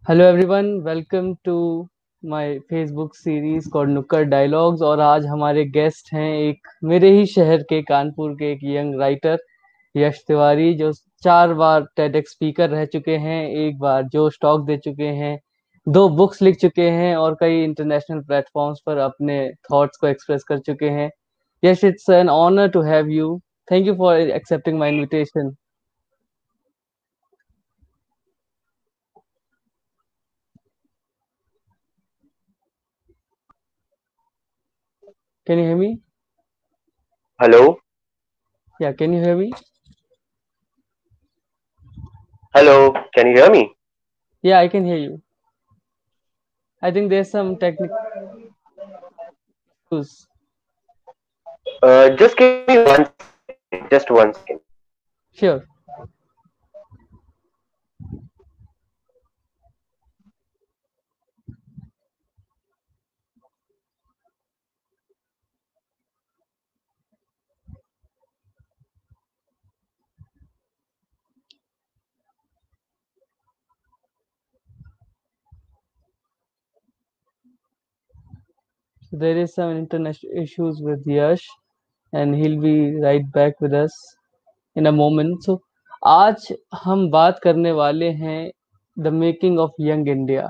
Hello everyone, welcome to my Facebook series called Nukkad dialogues. और आज हमारे गेस्ट हैं एक मेरे ही शहर के कानपुर के एक यंग राइटर यश तिवारी, जो 4 बार टेडेक्स स्पीकर रह चुके हैं, एक बार जोश टॉक दे चुके हैं, 2 बुक्स लिख चुके हैं और कई इंटरनेशनल प्लेटफॉर्म्स पर अपने थॉट्स को एक्सप्रेस कर चुके हैं। Yes, it's an honour to have you. Thank you for accepting my invitation. Can you hear me? Hello, yeah, can you hear me? hello. Can you hear me? Yeah, I can hear you. I think there's some technical issues. Just give me 1 second. Just 1 second. Sure. So there is some internet issues with Yash, and he'll be right back with us in a moment. So आज हम बात करने वाले हैं the making of young India.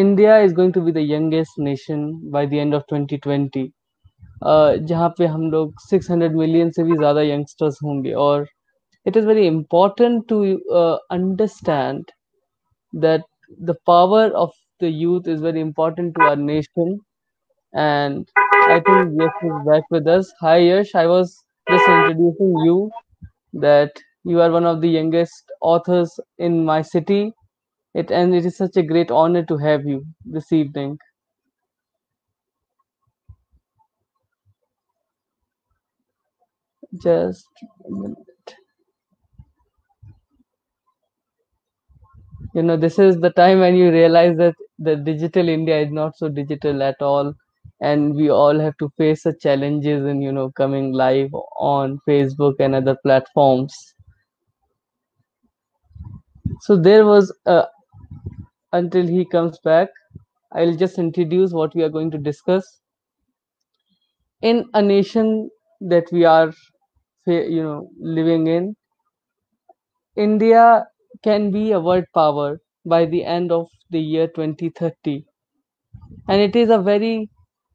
India is going to be the youngest nation by the end of 2020, जहाँ पे हम लोग 600 मिलियन से भी ज़्यादा यंगस्टर्स होंगे। और it is very important to understand that the power of the youth is very important to our nation. And I think Yash is back with us. Hi Yash, I was just introducing you that you are one of the youngest authors in my city. It is such a great honor to have you this evening. Just a minute. This is the time when you realize that the digital India is not so digital at all, and we all have to face the challenges in coming live on Facebook and other platforms. So there was until he comes back, I'll just introduce what we are going to discuss. In a nation that we are living in, India can be a world power by the end of the year 2030. And it is a very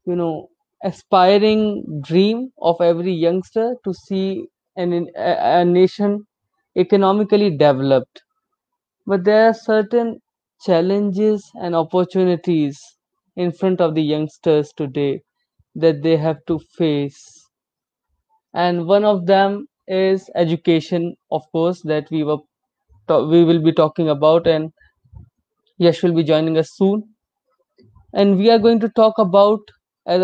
you know aspiring dream of every youngster to see a nation economically developed. But there are certain challenges and opportunities in front of the youngsters today that they have to face. And one of them is education, of course, that we will be talking about, and Yash will be joining us soon. And we are going to talk about, as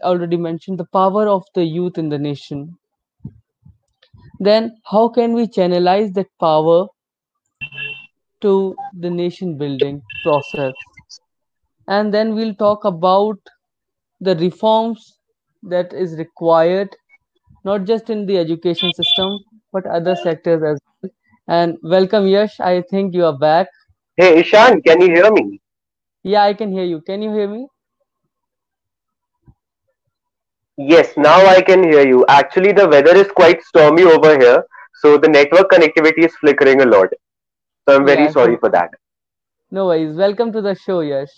already mentioned, the power of the youth in the nation. Then, how can we channelize that power to the nation building process? And then we'll talk about the reforms that is required, not just in the education system, but other sectors as well. And welcome, Yash. I think you are back. Hey, Ishan, can you hear me? Yeah, I can hear you. Can you hear me? Yes, now I can hear you. Actually, the weather is quite stormy over here, so the network connectivity is flickering a lot. So I'm very Yeah, sorry for that. no worries. Welcome to the show, Yash.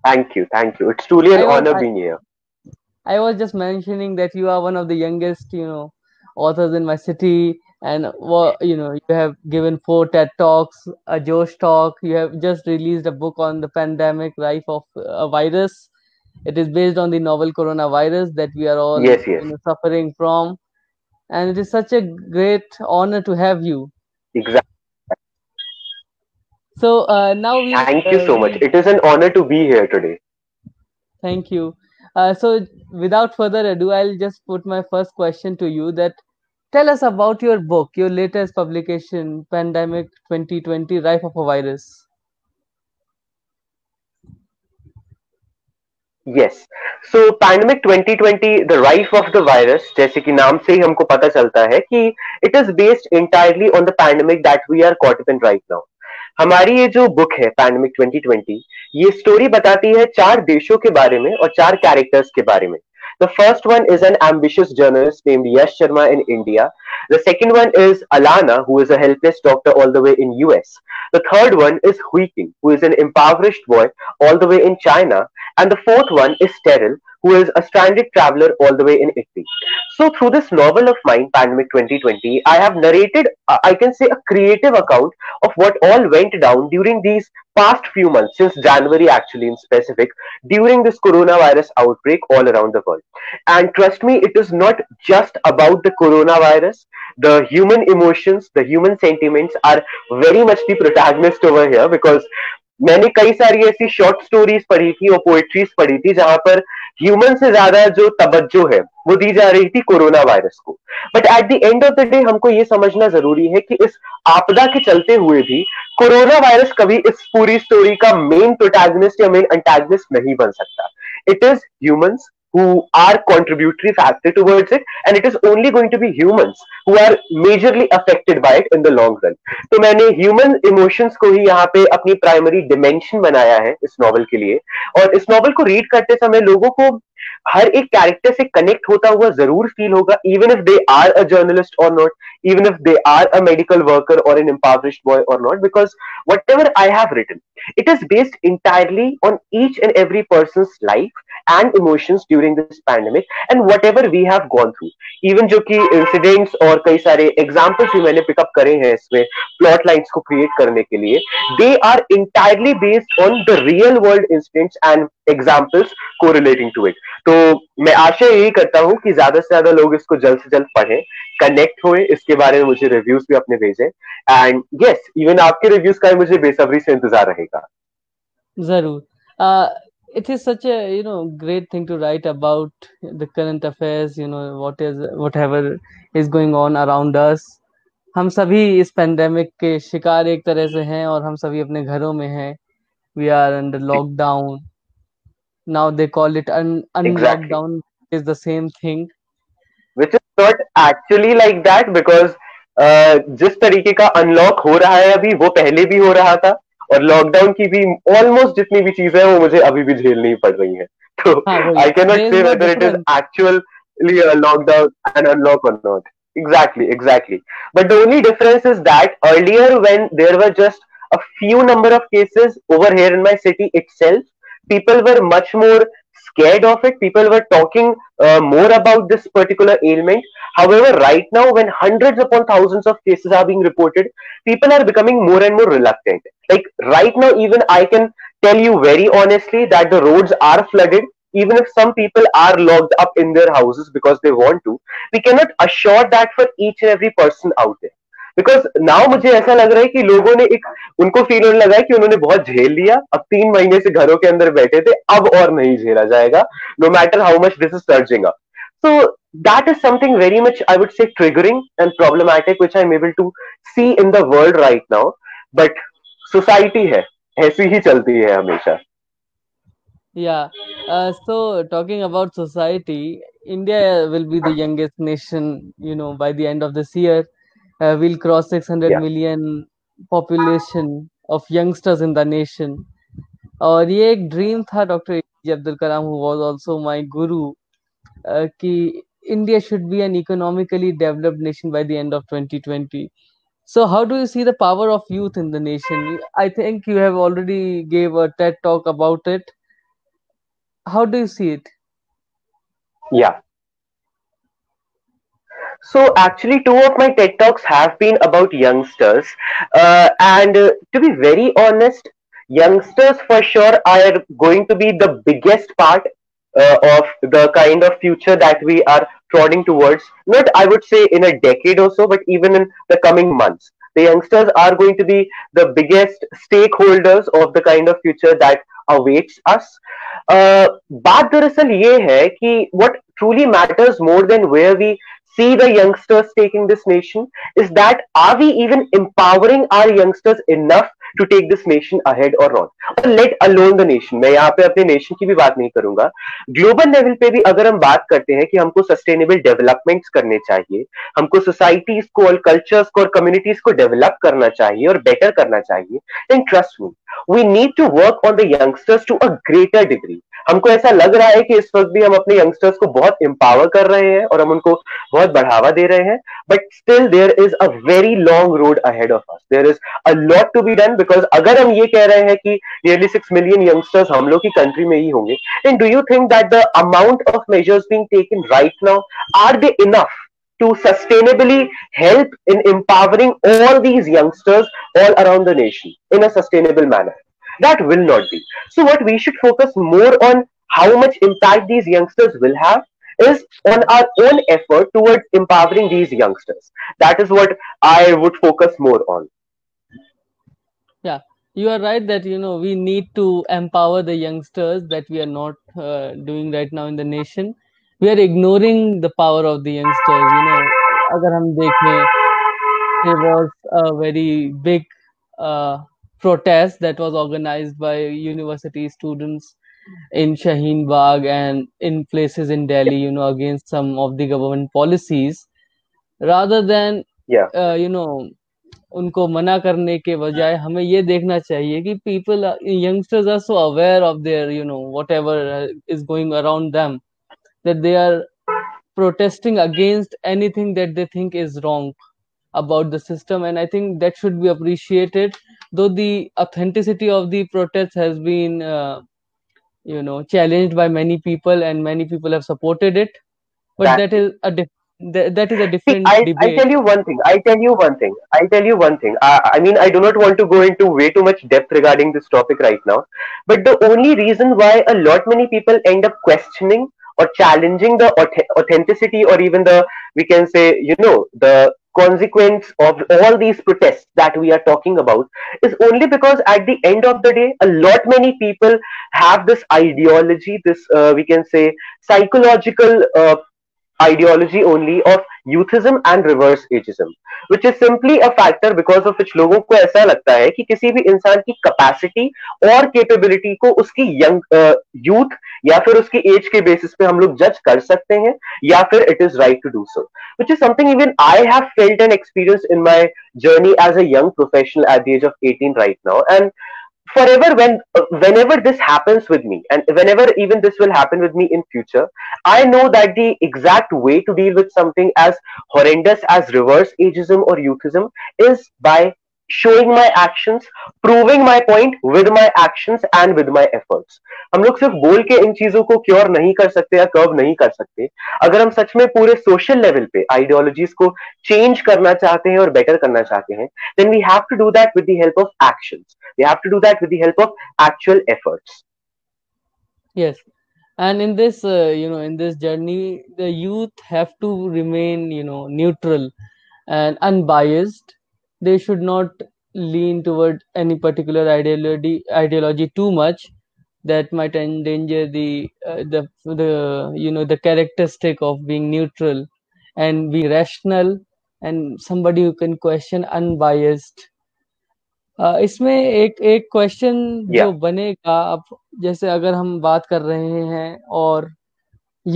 Thank you, thank you. It's truly an I was honor I, being here. I was just mentioning that you are one of the youngest, authors in my city, and you have given 4 TED talks, a Josh talk. You have just released a book on the pandemic life of a virus. It is based on the novel coronavirus that we are all, Yes, yes, suffering from, and it is such a great honor to have you. exactly. So now Thank you so much. we'll It is an honor to be here today. thank you. So, without further ado, I'll just put my first question to you. That tell us about your book, your latest publication, Pandemic 2020: Life of a Virus. Yes, so pandemic 2020 the rife of the virus, जैसे कि नाम से ही हमको पता चलता है कि it is based entirely on the pandemic that we are caught up in right now. हमारी ये जो बुक है पैंडेमिक 2020, ये स्टोरी बताती है चार देशों के बारे में और चार कैरेक्टर्स के बारे में। The first one is an ambitious journalist named Yash Sharma in India. The second one is Alana, who is a helpless doctor all the way in US. The third one is Hui King, who is an impoverished boy all the way in China. And the fourth one is Terrell, who is a stranded traveler all the way in Italy. So through this novel of mine, Pandemic 2020, I have narrated, I can say, a creative account of what all went down during these past few months, since January actually in specific, during this coronavirus outbreak all around the world. And trust me, it is not just about the coronavirus. The human emotions, the human sentiments are very much the protagonist over here, because मैंने कई सारी ऐसी short stories पढ़ी थी और poetries पढ़ी थी जहां पर ह्यूमन से ज्यादा जो तवज्जो है वो दी जा रही थी कोरोना वायरस को। But at the end of the day हमको ये समझना जरूरी है कि इस आपदा के चलते हुए भी कोरोना वायरस कभी इस पूरी स्टोरी का मेन प्रोटैगनिस्ट या मेन एंटैगनिस्ट नहीं बन सकता। It is humans who are contributory factor towards it, and it is only going to be humans who are majorly affected by it in the long run. तो मैंने human emotions को ही यहाँ पे अपनी primary dimension बनाया है इस novel के लिए, और इस नॉवल को रीड करते समय लोगों को हर एक कैरेक्टर से कनेक्ट होता हुआ जरूर फील होगा, even if they are a journalist और not, even if they are a medical worker or an impoverished boy or not, because whatever I have written, it is based entirely on each and every person's life and emotions during this pandemic and whatever we have gone through. Even जो कि incidents और कई सारे examples भी मैंने pick up करे हैं इसमें plot lines को create करने के लिए, they are entirely based on the real world incidents and examples correlating to it. तो मैं आशा यही करता हूँ कि ज्यादा से ज्यादा लोग इसको जल्द से जल्द पढ़ें, कनेक्ट हुए, इसके बारे में मुझे रिव्यूज भी अपने भेजें, एंड यस, इवन आपके रिव्यूज का मुझे बेसब्री से इंतजार रहेगा। जरूर। it is such a great thing to write about the current affairs, whatever is going on around us. हम सभी इस पेंडेमिक के शिकार एक तरह से हैं और हम सभी अपने घरों में हैं. We are under lockdown. Now they call it unlockdown. Is the same thing. Which is not actually like that, because जिस तरीके का अनलॉक हो रहा है अभी वो पहले भी हो रहा था, और लॉकडाउन की भी ऑलमोस्ट जितनी भी चीजें हैं वो मुझे अभी भी झेलनी पड़ रही हैं. तो आई कैन नॉट से whether it is actually a lockdown and unlock or not. Exactly. But the only difference is that earlier, when there were just a few number of cases over here in my city itself, people were much more scared of it. People were talking more about this particular ailment. However, right now, when hundreds upon thousands of cases are being reported, people are becoming more and more reluctant. Like right now, even I can tell you very honestly that the roads are flooded. Even if some people are locked up in their houses because they want to, we cannot assure that for each and every person out there. Because now मुझे ऐसा लग रहा है कि लोगों ने एक, उनको फील होने लगा है कि उन्होंने बहुत झेल लिया, अब 3 महीने से घरों के अंदर बैठे थे, अब और नहीं झेला जाएगा, no matter how much this is surging up. So that is something very much, I would say, triggering and problematic which I am able to see in the world right now. But society है, ऐसी ही चलती है हमेशा. Yeah. So talking about society, India will be the youngest nation, by the end of this year. We'll cross 600 million population of youngsters in the nation. और ये एक dream था doctor APJ Abdul Kalam, who was also my guru, कि India should be an economically developed nation by the end of 2020. So how do you see the power of youth in the nation? I think you have already gave a TED talk about it. How do you see it? Yeah. So actually, 2 of my TED Talks have been about youngsters. And to be very honest, youngsters for sure are going to be the biggest part of the kind of future that we are trotting towards. Not, I would say, in a decade or so, but even in the coming months. The youngsters are going to be the biggest stakeholders of the kind of future that awaits us. बात दरअसल ये है कि what truly matters more than where we see the youngsters taking this nation is that are we even empowering our youngsters enough to take this nation ahead or not, or let alone the nation. मैं यहाँ पे अपने nation की भी बात नहीं करूंगा, global level पे भी अगर हम बात करते हैं कि हमको सस्टेनेबल डेवलपमेंट्स करने चाहिए, हमको सोसाइटीज को और कल्चर्स को और कम्युनिटीज को डेवलप करना चाहिए और बेटर करना चाहिए, then trust me, we need to work on the youngsters to a greater degree. हमको ऐसा लग रहा है कि इस वक्त भी हम अपने यंगस्टर्स को बहुत एम्पावर कर रहे हैं और हम उनको बहुत बढ़ावा दे रहे हैं, but still there is a very long road ahead of us. There is a lot to be done, because अगर हम ये कह रहे हैं कि नियरली 6 मिलियन यंगस्टर्स हम लोग की कंट्री में ही होंगे, then do you think that the amount of measures being taken right now, are they enough to sustainably help in empowering all these youngsters all around the nation in a sustainable manner? That will not be. So what we should focus more on, how much impact these youngsters will have, is on our own effort towards empowering these youngsters. That is what I would focus more on. Yeah, you are right that we need to empower the youngsters, that we are not doing right now in the nation. We are ignoring the power of the youngsters. अगर हम देखें, there was a very big uh, protest that was organized by university students in Shaheen Bagh and in places in Delhi, against some of the government policies. Rather than Yeah. you know उनको मना करने के बजाय हमें ये देखना चाहिए कि people youngsters are so aware of their whatever is going around them, that they are protesting against anything that they think is wrong about the system, and I think that should be appreciated, though the authenticity of the protest has been challenged by many people and many people have supported it, but That that is that is a See, different I debate. tell you one thing. I tell you one thing. I tell you one thing. I mean, I do not want to go into way too much depth regarding this topic right now. But the only reason why a lot many people end up questioning or challenging the authenticity, or even the, we can say, the consequence of all these protests that we are talking about, is only because at the end of the day, a lot many people have this ideology, this, we can say, psychological ideology only of youthism and reverse ageism, which is simply a factor because of which लोगों को ऐसा लगता है कि किसी भी इंसान की कैपेसिटी और कैपेबिलिटी को उसकी यंग यूथ या फिर उसकी एज के बेसिस पे हम लोग जज कर सकते हैं, या फिर it is right to do so, which is something even I have felt and experience in my journey as a young professional at the age of 18 right now. And forever, whenever this happens with me, and whenever even this will happen with me in future, I know that the exact way to deal with something as horrendous as reverse ageism or youthism is by showing my actions, proving my point with my actions and with my efforts. हम लोग सिर्फ बोल के इन चीजों को cure नहीं कर सकते या कर्व नहीं कर सकते. अगर हम सच में पूरे सोशल लेवल पे आइडियोलॉजीज को चेंज करना चाहते हैं और बेटर करना चाहते हैं, then we have to do that with the help of actions. We have to do that with the help of actual efforts. Yes, and in this in this journey, the youth have to remain neutral and unbiased. They should not lean toward any particular ideology too much, that might endanger the characteristic of being neutral and being rational, and somebody who can question unbiased. इसमें एक एक question जो Yeah. बनेगा अब, जैसे अगर हम बात कर रहे हैं और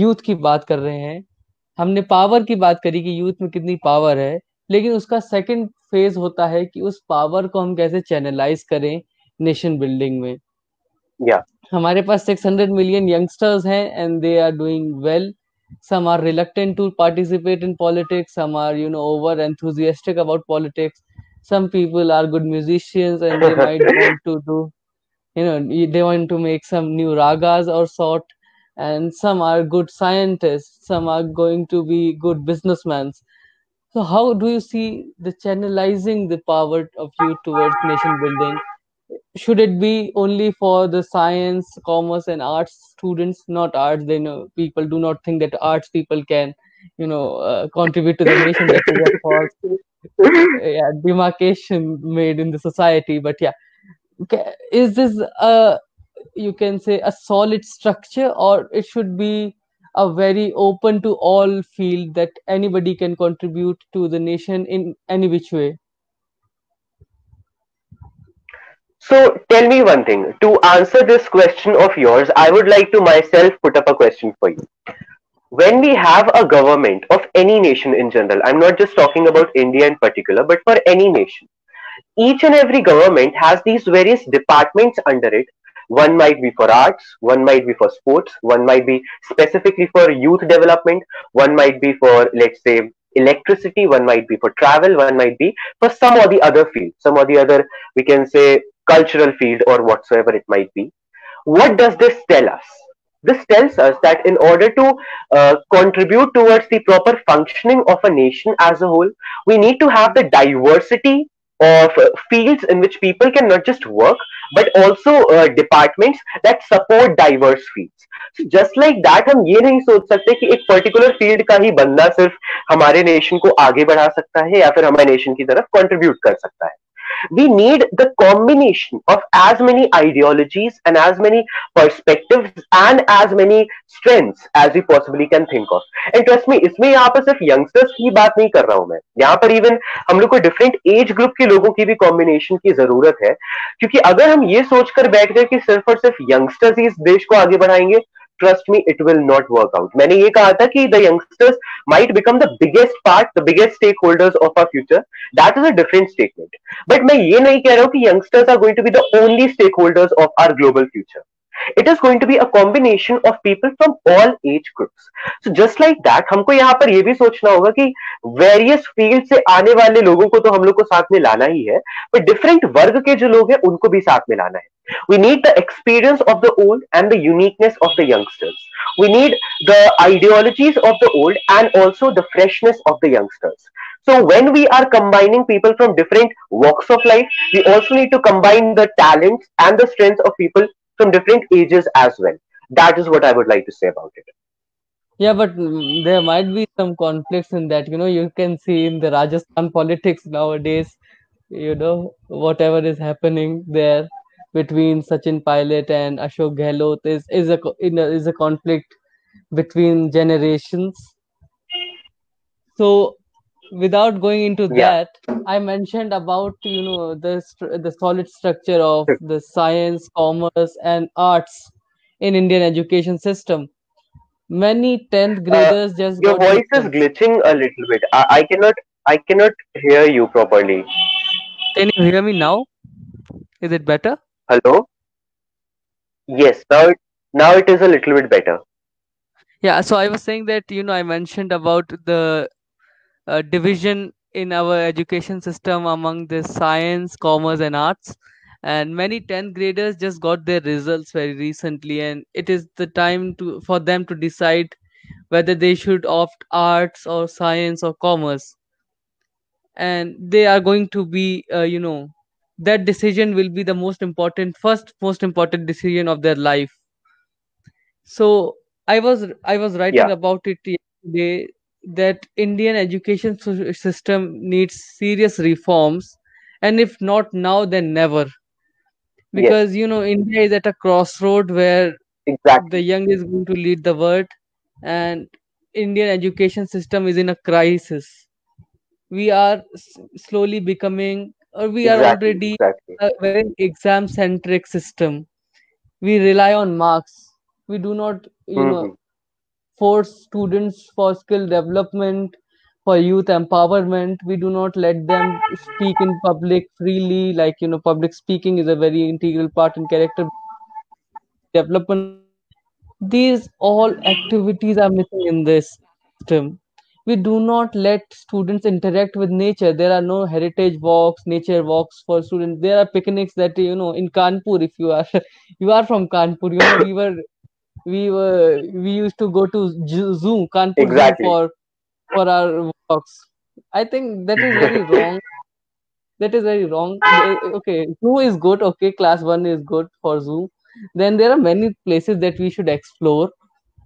यूथ की बात कर रहे हैं, हमने पावर की बात करी कि यूथ में कितनी पावर है, लेकिन उसका सेकंड फेज होता है कि उस पावर को हम कैसे चैनलाइज करें नेशन बिल्डिंग में. Yeah. हमारे पास 600 मिलियन यंगस्टर्स हैं and they are doing well. Some are reluctant to participate in politics, some are over enthusiastic about politics, some people are good musicians and they might want to do they want to make some new ragas or sort, and some are good scientists, some are going to be good businessmen. So how do you see the channelizing the power of youth towards nation building? Should it be only for the science, commerce, and arts students? Not arts. They know people do not think that arts people can, contribute to the nation. That is a false, yeah, demarcation made in the society. But yeah, is this you can say a solid structure, or it should be a very open to all field that anybody can contribute to the nation in any which way? So tell me one thing, to answer this question of yours, I would like to myself put up a question for you. When we have a government of any nation in general, I'm not just talking about India in particular, but for any nation, each and every government has these various departments under it. One might be for arts, one might be for sports, one might be specifically for youth development, one might be for, let's say, electricity, one might be for travel, one might be for some or the other field, some or the other, we can say, cultural field or whatsoever it might be. What does this tell us? This tells us that in order to contribute towards the proper functioning of a nation as a whole, we need to have the diversity of fields in which people can not just work, but also departments that support diverse fields. So just like that, हम ये नहीं सोच सकते कि एक particular field का ही बंदा सिर्फ हमारे नेशन को आगे बढ़ा सकता है या फिर हमारे नेशन की तरफ कंट्रीब्यूट कर सकता है. We need the combination of as many ideologies and as many perspectives and as many strengths as we possibly can think of. And trust me, इसमें यहाँ पर सिर्फ youngsters की बात नहीं कर रहा हूं मैं. यहाँ पर even हम लोग को different age group के लोगों की भी combination की जरूरत है, क्योंकि अगर हम ये सोचकर बैठ गए कि सिर्फ और सिर्फ youngsters ही इस देश को आगे बढ़ाएंगे, trust me, it will not work out. मैंने ये कहा था कि the youngsters might become the biggest part, the biggest stakeholders of our future. That is a different statement. But मैं ये नहीं कह रहा हूँ कि youngsters are going to be the only stakeholders of our global future. It is going to be a combination of people from all age groups. So just like that, हमको यहाँ पर ये भी सोचना होगा कि various field से आने वाले लोगों को तो हम लोग को साथ में लाना ही है, but different वर्ग के जो लोग हैं उनको भी साथ में लाना है. We need the experience of the old and the uniqueness of the youngsters. We need the ideologies of the old and also the freshness of the youngsters. So when we are combining people from different walks of life, we also need to combine the talents and the strengths of people from different ages as well. That is what I would like to say about it. Yeah, but there might be some conflicts in that. You can see in the Rajasthan politics nowadays, whatever is happening there between Sachin Pilot and Ashok Gehlot is a conflict between generations. So without going into Yeah, that, I mentioned about the solid structure of the science, commerce, and arts in Indian education system. Many 10th uh, graders just your got voice is results. glitching a little bit. I cannot hear you properly. Can you hear me now? Is it better? Hello? Yes, now it is a little bit better. Yeah, so I was saying that, I mentioned about the division in our education system among the science, commerce, and arts. And many 10th graders just got their results very recently, and it is the time for them to decide whether they should opt arts or science or commerce. And they are going to be, that decision will be the most important decision of their life. So I was writing Yeah, about it yesterday that Indian education system needs serious reforms, and if not now, then never. yes, Because India is at a crossroad where the exactly, young is going to lead the world, and Indian education system is in a crisis. We are slowly becoming, or we are exactly, already exactly. a very exam centric system. We rely on marks. We do not Hmm. force students for skill development, for youth empowerment. We do not let them speak in public freely. Like, public speaking is a very integral part in character development. These all activities are missing in this system. We do not let students interact with nature. There are no heritage walks, nature walks for students. There are picnics that, in Kanpur, if you are you are from Kanpur, we used to go to zoo, Kanpur Zoo, Exactly. for our walks. I think that is very wrong. That is very wrong. Okay, zoo is good. Okay, class one is good for zoo. Then there are many places that we should explore,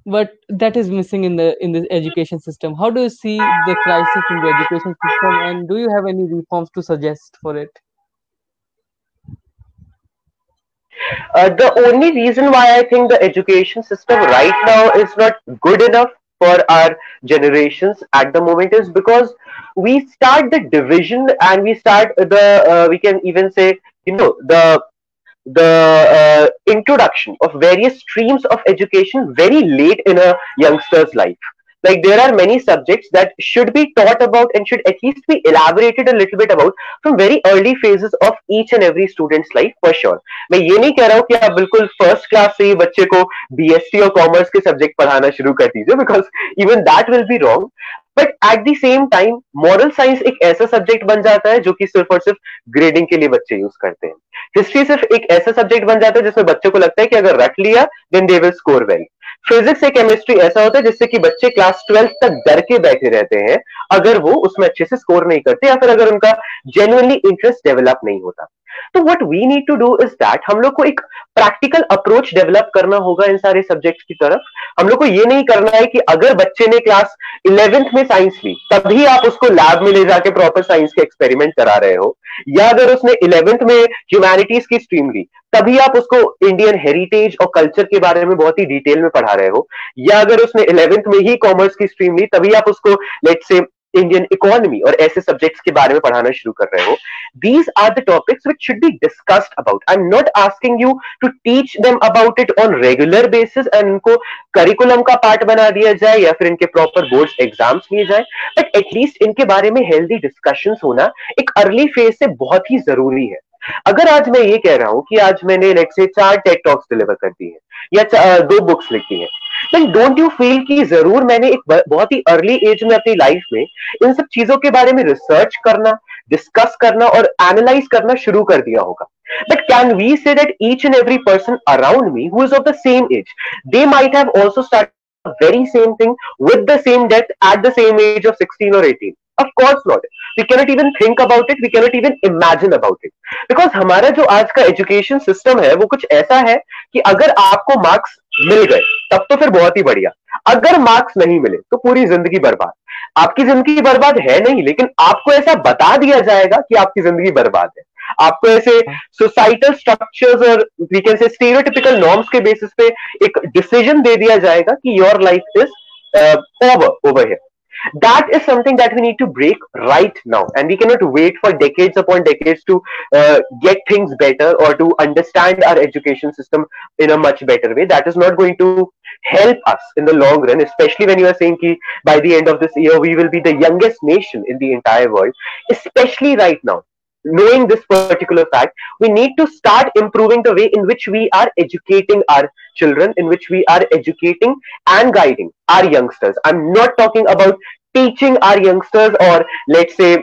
but that is missing in the education system. How do you see the crisis in the education system, and do you have any reforms to suggest for it? The only reason why I think the education system right now is not good enough for our generations at the moment is because we start the division and we start the we can even say, the the introduction of various streams of education very late in a youngster's life. Like there are many subjects that should be taught about and should at least be elaborated a little bit about from very early phases of each and every student's life for sure. मैं ये नहीं कह रहा हूँ कि आप बिल्कुल first class से ही बच्चे को बीएससी और कॉमर्स के सब्जेक्ट पढ़ाना शुरू कर दीजिए, because even that will be wrong. But at the same time moral science एक ऐसा सब्जेक्ट बन जाता है जो कि सिर्फ और सिर्फ ग्रेडिंग के लिए बच्चे यूज करते हैं. हिस्ट्री सिर्फ एक ऐसा सब्जेक्ट बन जाता है जिसमें बच्चों को लगता है कि अगर रट लिया then they will score well. Physics या केमिस्ट्री ऐसा होता है जिससे कि बच्चे क्लास 12 तक डर के बैठे रहते हैं अगर वो उसमें अच्छे से स्कोर नहीं करते या फिर अगर उनका जेन्युइनली इंटरेस्ट डेवलप नहीं होता. तो what we need to do is that हम लोग को एक प्रैक्टिकल अप्रोच डेवलप करना होगा इन सारे सब्जेक्ट्स की तरफ. हम लोग को ये नहीं करना है कि अगर बच्चे ने क्लास 11th में साइंस ली तभी आप उसको लैब में ले जाके प्रॉपर साइंस के एक्सपेरिमेंट करा रहे हो, या अगर उसने 11th में ह्यूमैनिटीज की स्ट्रीम ली तभी आप उसको इंडियन हेरिटेज और कल्चर के बारे में बहुत ही डिटेल में पढ़ा रहे हो, या अगर उसने 11th में ही कॉमर्स की स्ट्रीम ली तभी आप उसको लेट्स से इंडियन इकोनॉमी और ऐसे सब्जेक्ट्स के बारे में पढ़ाना शुरू कर रहे हो. These are the topics which should be discussed about. I'm not asking you to teach them about it on regular basis and इनको करिकुलम का पार्ट बना दिया जाए या फिर इनके प्रॉपर बोर्ड्स एग्जाम्स लिए जाए, बट एटलीस्ट इनके बारे में हेल्दी डिस्कशंस होना एक अर्ली फेज से बहुत ही जरूरी है. अगर आज मैं ये कह रहा हूं कि आज मैंने let's say 4 Ted talks deliver कर दी है या 2 बुक्स लिखी है, देन डोंट यू फील कि जरूर मैंने एक बहुत ही अर्ली एज में अपनी लाइफ में इन सब चीजों के बारे में रिसर्च करना, डिस्कस करना और एनालाइज करना शुरू कर दिया होगा. But can we say that each and every person around me who is of the same age, they might have also started the very same thing with the same depth at the same age of 16 or 18? Of course not. We cannot even think about it. We cannot even imagine about it. Because हमारा जो आज का education system है वो कुछ ऐसा है कि अगर आपको मार्क्स मिल गए तब तो फिर बहुत ही बढ़िया, अगर मार्क्स नहीं मिले तो पूरी जिंदगी बर्बाद. आपकी जिंदगी बर्बाद है नहीं, लेकिन आपको ऐसा बता दिया जाएगा कि आपकी जिंदगी बर्बाद है. आपको ऐसे सोसाइटल स्ट्रक्चर्स और we can say stereotypical norms के बेसिस पे एक डिसीजन दे दिया जाएगा कि your life is over here. That is something that we need to break right now, and we cannot wait for decades upon decades to get things better or to understand our education system in a much better way. That is not going to help us in the long run, especially when you are saying ki by the end of this year we will be the youngest nation in the entire world. Especially right now, knowing this particular fact, we need to start improving the way in which we are educating our children, in which we are educating and guiding our youngsters. I'm not talking about teaching our youngsters or let's say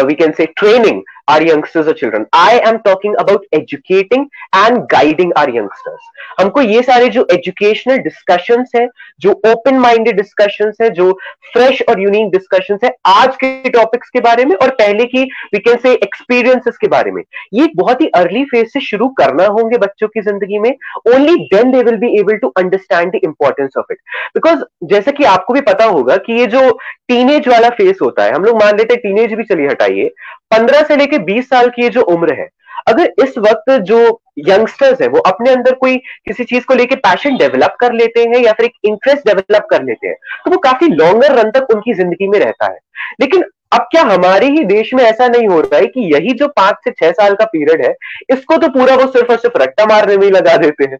we can say training our youngsters or children. I am talking about educating and guiding our youngsters. हमको ये सारे जो educational discussions है, जो open minded discussions है, जो fresh और unique discussions है आज के टॉपिक्स के बारे में और पहले की वी कैन से एक्सपीरियंसेस के बारे में, ये बहुत ही अर्ली फेज से शुरू करना होंगे बच्चों की जिंदगी में. Only then they will be able to understand the importance of it. Because जैसे कि आपको भी पता होगा कि ये जो टीनेज वाला फेज होता है, हम लोग मान लेते हैं टीनेज भी चलिए हटाइए, 15 से लेके 20 साल की ये जो उम्र है, अगर इस वक्त जो यंगस्टर्स है वो अपने अंदर कोई किसी चीज को लेके पैशन डेवलप कर लेते हैं या फिर एक इंटरेस्ट डेवलप कर लेते हैं तो वो काफी लॉन्गर रन तक उनकी जिंदगी में रहता है. लेकिन अब क्या हमारे ही देश में ऐसा नहीं हो रहा है कि यही जो 5 से 6 साल का पीरियड है इसको तो पूरा वो सिर्फ और सिर्फ रट्टा मारने में ही लगा देते हैं,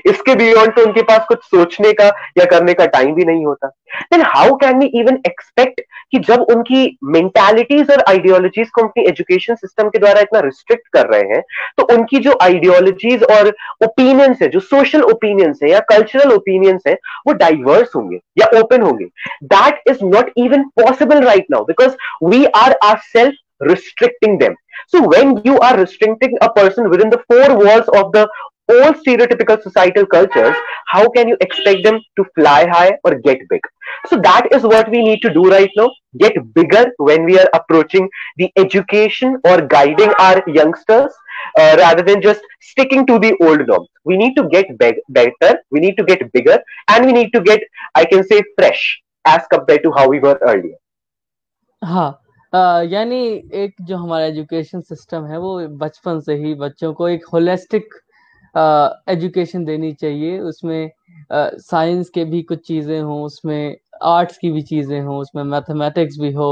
इसके बियॉन्ड तो उनके पास कुछ सोचने का या करने का टाइम भी नहीं होता. Then how can we even expect कि जब उनकी मेंटालिटीज और आइडियोलॉजीज को अपनी एजुकेशन सिस्टम के द्वारा इतना रिस्ट्रिक्ट कर रहे हैं तो उनकी जो आइडियोलॉजीज और ओपिनियंस है, जो सोशल ओपिनियंस है या कल्चरल ओपिनियंस है, वो डाइवर्स होंगे या ओपन होंगे. That is not even possible right now because we are ourself restricting them. So when you are restricting a person within the four walls of the all stereotypical societal cultures, how can you expect them to fly high or get big? So that is what we need to do right now. Get bigger when we are approaching the education or guiding our youngsters rather than just sticking to the old norms. We need to get better, we need to get bigger, and we need to get, I can say, fresh as compared to how we were earlier. हाँ, यानी एक जो हमारा education system है वो बचपन से ही बच्चों को एक होलिस्टिक एजुकेशन देनी चाहिए. उसमें साइंस के भी कुछ चीजें हों, उसमें आर्ट्स की भी चीजें हों, उसमें मैथमेटिक्स भी हो,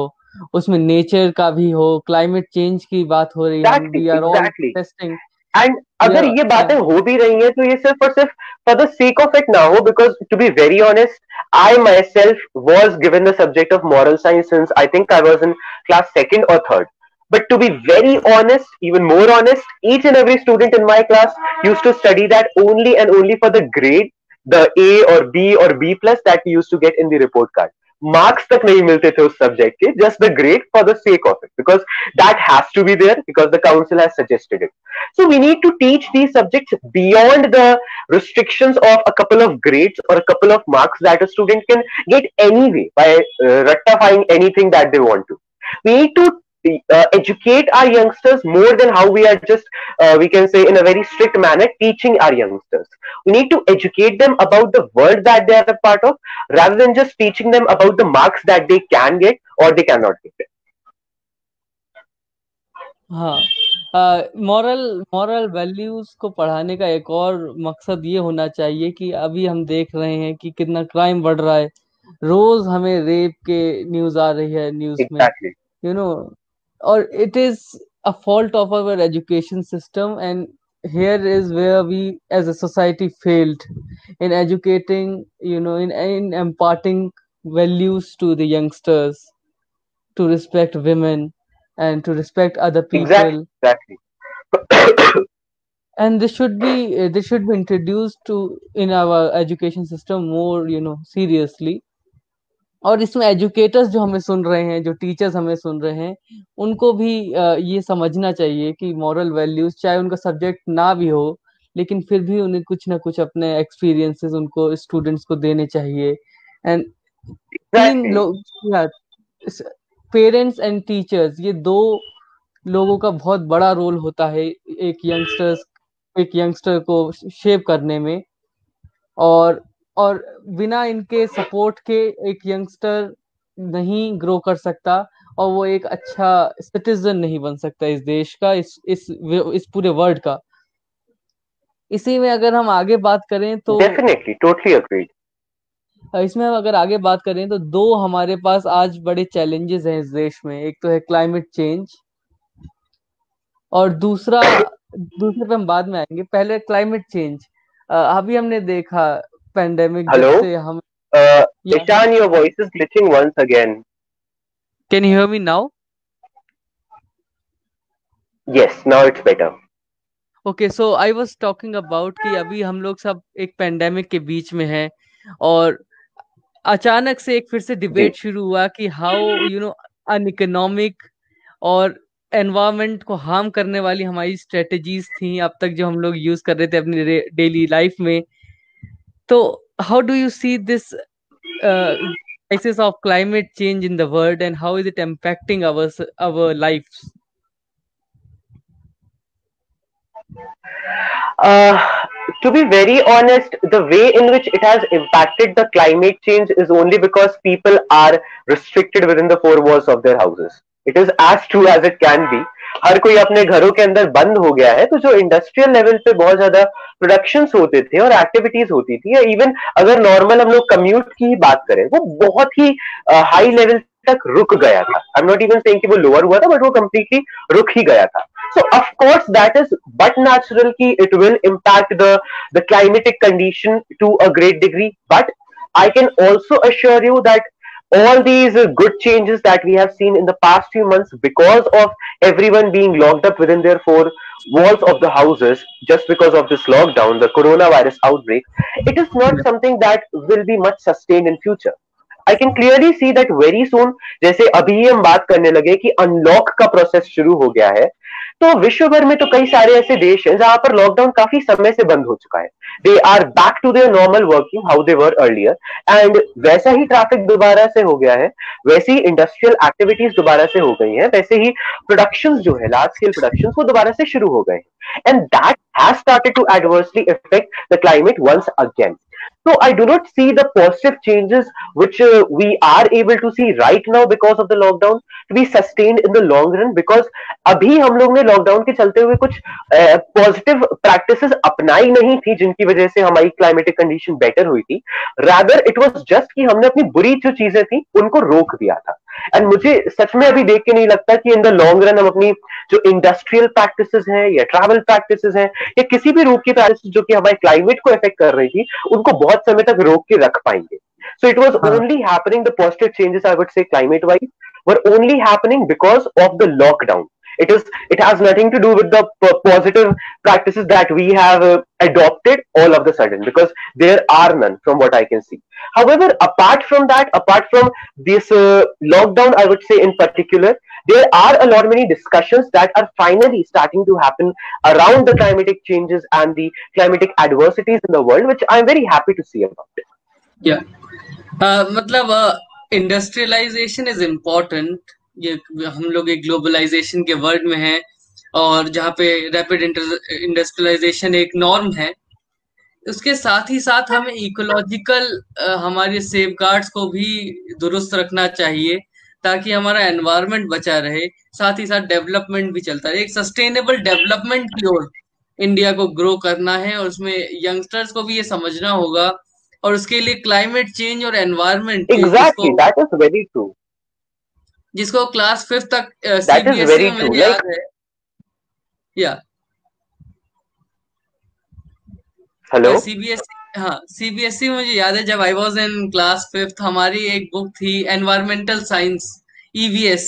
उसमें नेचर का भी हो, क्लाइमेट चेंज की बात हो रही है, we are all testing. And अगर Yeah, ये yeah. बातें हो भी रही हैं तो ये सिर्फ और सिर्फ for the sake of it ना हो, because to be very honest, I myself was given the subject of moral science since I think I was in class second or third. But to be very honest, even more honest, each and every student in my class used to study that only and only for the grade, the A or B or B plus that we used to get in the report card. Marks तक नहीं मिलते थे उस subject के, just the grade for the sake of it, because that has to be there because the council has suggested it. So we need to teach these subjects beyond the restrictions of a couple of grades or a couple of marks that a student can get anyway by rectifying anything that they want to. We need to educate our youngsters more than how we are just, we can say in a very strict manner, teaching our youngsters. We need to educate them about the world that they are a part of, rather than just teaching them about the marks that they can get or they cannot get. हाँ, moral moral values को पढ़ाने का एक और मकसद ये होना चाहिए कि अभी हम देख रहे हैं कि कितना क्राइम बढ़ रहा है। रोज हमें रेप के न्यूज आ रही है न्यूज में, Exactly. You know. और it is a fault of our education system, and here is where we as a society failed in educating, in imparting values to the youngsters, to respect women and to respect other Exactly. people. Exactly. And this should be introduced to in our education system more, seriously. और इसमें educators जो हमें सुन रहे हैं, जो teachers हमें सुन रहे हैं, उनको भी ये समझना चाहिए कि मॉरल वैल्यूज चाहे उनका सब्जेक्ट ना भी हो, लेकिन फिर भी उन्हें कुछ ना कुछ अपने एक्सपीरियंसेस उनको स्टूडेंट्स को देने चाहिए। एंड तीन Exactly. लोग, पेरेंट्स एंड टीचर्स, ये दो लोगों का बहुत बड़ा रोल होता है एक यंगस्टर को शेप करने में। और बिना इनके सपोर्ट के एक यंगस्टर नहीं ग्रो कर सकता, और वो एक अच्छा सिटीजन नहीं बन सकता इस देश का, इस पूरे वर्ल्ड का। इसी में अगर हम आगे बात करें तो Definitely. Totally agreed. इसमें हम अगर आगे बात करें तो दो हमारे पास आज बड़े चैलेंजेस हैं इस देश में। एक तो है क्लाइमेट चेंज, और दूसरे पे हम बाद में आएंगे। पहले क्लाइमेट चेंज। अभी हमने देखा पेंडेमिक जब Hello? से हम, या Ishan, your voice is glitching once again. Can you hear me now? Yes, now it's better. Okay, so I was talking about कि अभी हम लोग सब एक पेंडेमिक के बीच में हैं, और अचानक से एक फिर से जी. डिबेट शुरू हुआ कि हाउ अनइकोनॉमिक और एनवायरनमेंट को हार्म करने वाली हमारी स्ट्रेटजीज थी अब तक जो हम लोग यूज कर रहे थे अपनी डेली लाइफ में। तो how do you see this crisis of climate change in the world, and how is it impacting our lives? Uh, to be very honest, the way in which it has impacted the climate change is only because people are restricted within the four walls of their houses. It is as true as it can be. हर कोई अपने घरों के अंदर बंद हो गया है, तो जो इंडस्ट्रियल लेवल पे बहुत ज्यादा प्रोडक्शंस होते थे और एक्टिविटीज होती थी, या इवन अगर नॉर्मल हम लोग कम्यूट की ही बात करें, वो बहुत ही हाई लेवल तक रुक गया था। I am not even saying कि वो लोअर हुआ था, बट वो कंप्लीटली रुक ही गया था। So of course that is but natural कि it will impact the climatic condition to a great degree. But I can also assure you that all these good changes that we have seen in the past few months, because of everyone being locked up within their four walls of the houses, just because of this lockdown, the coronavirus outbreak, it is not something that will be much sustained in future. I can clearly see that very soon, जैसे अभी हम बात करने लगे कि unlock का process शुरू हो गया है, तो विश्व भर में तो कई सारे ऐसे देश हैं जहां पर लॉकडाउन काफी समय से बंद हो चुका है। They are back to their normal working how they were earlier, and वैसा ही ट्रैफिक दोबारा से हो गया है, वैसी ही इंडस्ट्रियल एक्टिविटीज दोबारा से हो गई हैं, वैसे ही प्रोडक्शन जो है, लार्ज स्केल प्रोडक्शन, वो दोबारा से शुरू हो गए हैं, and that has started to adversely affect the climate once again. So I do not see the positive changes which we are able to see right now because of the lockdown to be sustained in the long run, because अभी हम लोग ने lockdown के चलते हुए कुछ positive practices अपनाई नहीं थी जिनकी वजह से हमारी क्लाइमेटिक कंडीशन बेटर हुई थी। रादर इट वाज जस्ट कि हमने अपनी बुरी जो चीजें थी उनको रोक दिया था। एंड मुझे सच में अभी देख के नहीं लगता कि इन द लॉन्ग रन हम अपनी जो इंडस्ट्रियल प्रैक्टिसेस हैं या ट्रैवल प्रैक्टिसेस हैं या किसी भी रूप की प्रैक्टिस जो कि हमारे क्लाइमेट को इफेक्ट कर रही थी, उनको बहुत समय तक रोक के रख पाएंगे. So it was हाँ only happening, the positive changes I would say climate wise were only happening because of the lockdown. It has nothing to do with the positive practices that we have adopted all of the sudden, because there are none from what I can see. However, apart from that, apart from this lockdown, I would say in particular, there are a lot many discussions that are finally starting to happen around the climatic changes and the climatic adversities in the world, which I'm very happy to see about it. या मतलब industrialisation is important. ये हम लोग एक globalisation के world में हैं और जहाँ पे रैपिड इंडस्ट्रियलाइजेशन एक नॉर्म है. उसके साथ ही साथ हमें इकोलॉजिकल हमारे सेफगार्ड्स को भी दुरुस्त रखना चाहिए ताकि हमारा एनवायरनमेंट बचा रहे. साथ ही साथ डेवलपमेंट भी चलता रहे. एक सस्टेनेबल डेवलपमेंट की ओर इंडिया को ग्रो करना है और उसमें यंगस्टर्स को भी ये समझना होगा. और उसके लिए क्लाइमेट चेंज और environment change Exactly, that is very true. जिसको क्लास 5 तक That is सीबीएसई very में true. मुझे Like, याद है. या hello? सीबीएसई, हाँ सीबीएसई में मुझे याद है जब आई वाज इन क्लास 5 हमारी एक बुक थी एनवायरमेंटल साइंस, ईवीएस,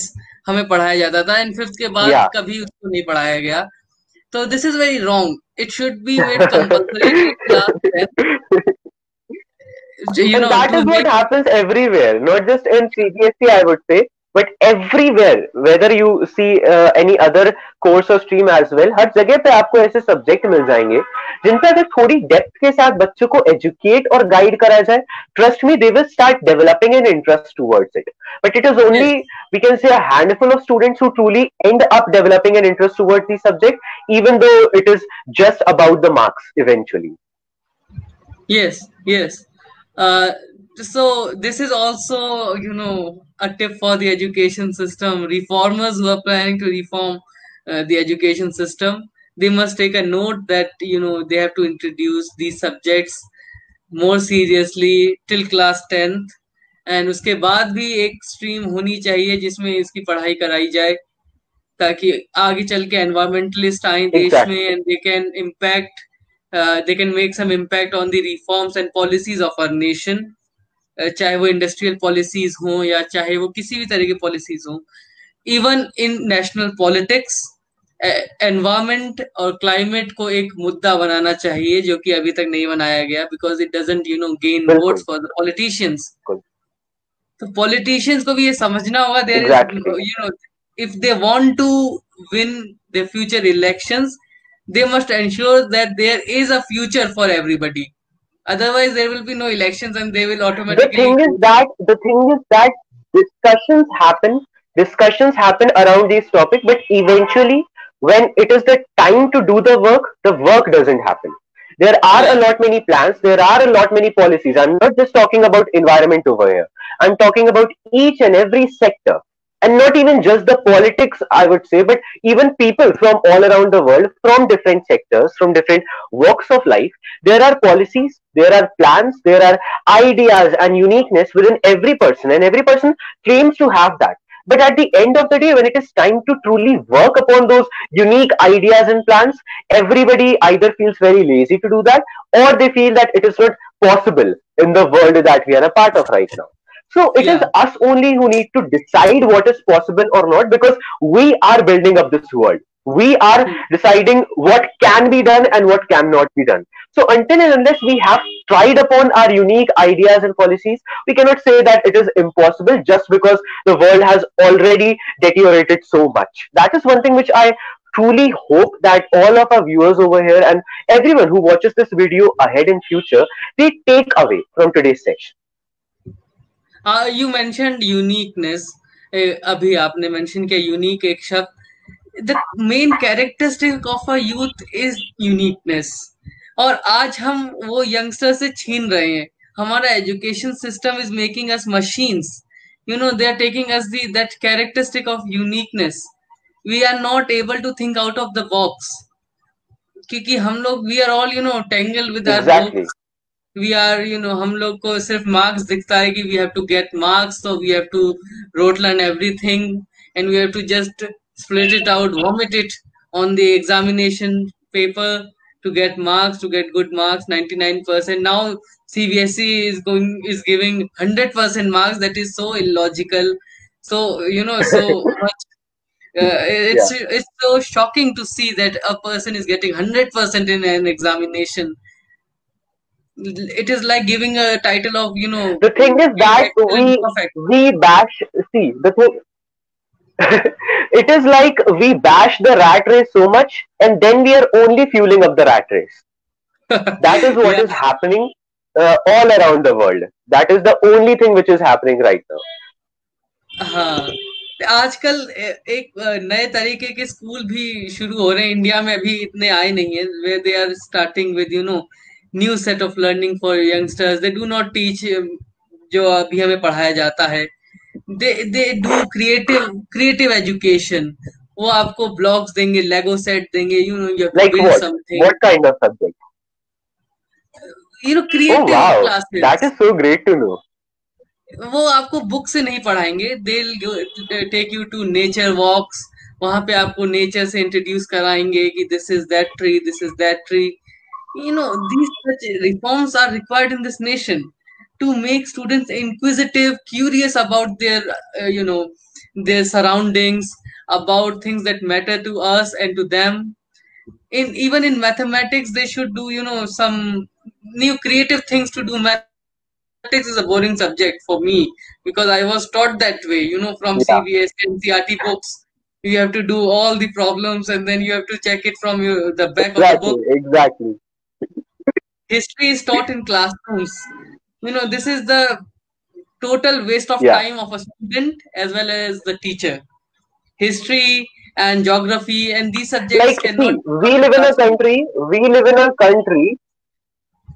हमें पढ़ाया जाता था. एंड 5th के बाद Yeah. कभी उसको नहीं पढ़ाया गया. तो this is very wrong. It should be made compulsory in class 10, you And no, that too is what make. happens everywhere, not just in CBSE, I would say, but everywhere. Whether you see any other course or stream as well, हर जगह पे आपको ऐसे subject मिल जाएंगे जिन पे अगर थोड़ी depth के साथ बच्चों को एजुकेट और गाइड करा जाए, trust me, they will start developing an interest towards it. But it is only, Yes, we can say, a handful of students who truly end up developing an interest towards the subject, even though it is just about the marks eventually. yes, yes. Uh, so this is also, you know, a tip for the education system. Reformers who are planning to reform the education system, they must take a note that, you know, they have to introduce these subjects more seriously till class 10th. And उसके बाद भी एक stream होनी चाहिए जिसमें इसकी पढ़ाई कराई जाए ताकि आगे चल के एनवायरमेंटलिस्ट आए देश में Exactly. And they can make some impact on the reforms and policies of our nation. चाहे वो इंडस्ट्रियल पॉलिसीज हों या चाहे वो किसी भी तरह की पॉलिसीज हों. Even in national politics environment और क्लाइमेट को एक मुद्दा बनाना चाहिए जो कि अभी तक नहीं बनाया गया because it doesn't, you know, gain बिल्कुल वोट्स फॉर द पॉलिटिशियंस. बिल्कुल. तो पॉलिटिशियंस को भी ये समझना होगा there is, Exactly. You know, if they want to win the future elections they must ensure that there is a future for everybody. Otherwise, there will be no elections and they will The automatically thing is go. that the thing is that discussions happen around these topics, but eventually, when it is the time to do the work doesn't happen. There are a Yeah, lot many plans, there are a lot many policies. I'm not just talking about environment over here. I'm talking about each and every sector. And not even just the politics, I would say, but even people from all around the world, from different sectors, from different walks of life. There are policies, there are plans, there are ideas and uniqueness within every person, and every person claims to have that. But at the end of the day, when it is time to truly work upon those unique ideas and plans, everybody either feels very lazy to do that, or they feel that it is not possible in the world that we are a part of right now. So it is yeah, us only who need to decide what is possible or not, because we are building up this world. We are deciding what can be done and what cannot be done. So until and unless we have tried upon our unique ideas and policies, we cannot say that it is impossible just because the world has already deteriorated so much. That is one thing which I truly hope that all of our viewers over here and everyone who watches this video ahead in future, they take away from today's session. you mentioned uniqueness. अभी आपने mention किया unique एक शब्द. The main characteristic of a youth is uniqueness. और आज हम वो youngster से छीन रहे हैं. हमारा education system is making us machines. You know, they are taking us that characteristic of uniqueness. We are not able to think out of the box. क्योंकि हम लोग we are all, you know, tangled with our Exactly. books. We are हम लोग को सिर्फ marks दिखता है कि we have to get marks, so we have to rote learn everything and we have to just split it out, vomit it on the examination paper to get marks, to get good marks, 99%. Now CBSE is giving 100% marks. That is so illogical. So so much. Yeah. It's so shocking to see that a person is getting 100% in an examination. It is like giving a title of The thing is being that excellent, perfect. we bash. See, the thing it is like we bash the rat race so much, and then we are only fueling up the rat race. That is what Yeah. is happening all around the world. That is the only thing which is happening right now. हाँ, आजकल एक नए तरीके के school भी शुरू हो रहे हैं इंडिया में, अभी इतने आए नहीं है, where they are starting with new set of learning for youngsters. They do not teach जो अभी हमें पढ़ाया जाता है. They do creative education. वो आपको ब्लॉक्स देंगे, लेगो सेट देंगे, you have to Like build what? something. What kind of subject? Oh Creative wow, that is classes. so great to know. वो आपको बुक से नहीं पढ़ाएंगे. They'll take you to nature walks. वहां पे आपको नेचर से इंट्रोड्यूस कराएंगे कि this is that tree, this is that tree. These such reforms are required in this nation to make students inquisitive, curious about their surroundings, about things that matter to us and to them. Even in mathematics, they should do some new creative things to do. Mathematics is a boring subject for me because I was taught that way, from Yeah, CBS and CRT books. You have to do all the problems and then you have to check it from the back of the exactly, book. exactly. History is taught in classrooms. This is the total waste of Yeah. time of a student as well as the teacher. History and geography and these subjects Like, cannot see, be taught in classroom.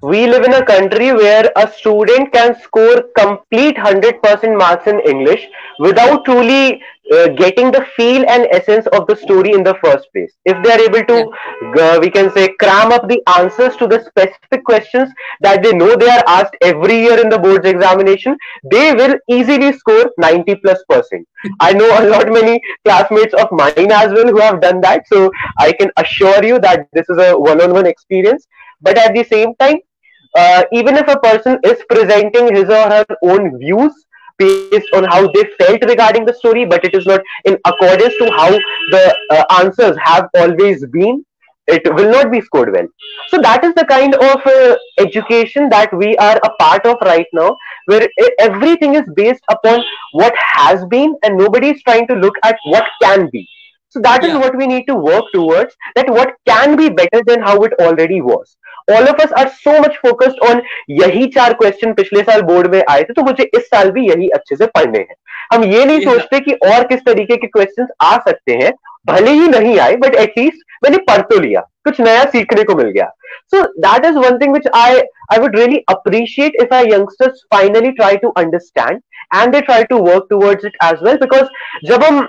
we live in a country where a student can score complete 100% marks in English without truly getting the feel and essence of the story in the first place. If they are able to, Yeah, we can say, cram up the answers to the specific questions that they know they are asked every year in the board's examination, they will easily score 90 plus percent. I know a lot many classmates of mine as well who have done that, so I can assure you that this is a one-on-one experience. But at the same time, even if a person is presenting his or her own views based on how they felt regarding the story, but it is not in accordance to how the answers have always been, it will not be scored well. So that is the kind of education that we are a part of right now, where everything is based upon what has been, and nobody is trying to look at what can be. So that is yeah, what we need to work towards, that what can be better than how it already was. All of us are so much focused on यही चार question पिछले साल board में आए थे तो मुझे इस साल भी यही अच्छे से पढ़ने हैं. हम ये नहीं yeah, सोचते कि और किस तरीके के क्वेश्चंस आ सकते हैं, भले ही नहीं आए बट एटलीस्ट मैंने पढ़ तो लिया, कुछ नया सीखने को मिल गया. So that is one thing which I would really appreciate if our youngsters finally try to understand and they try to work towards it as well. Because जब हम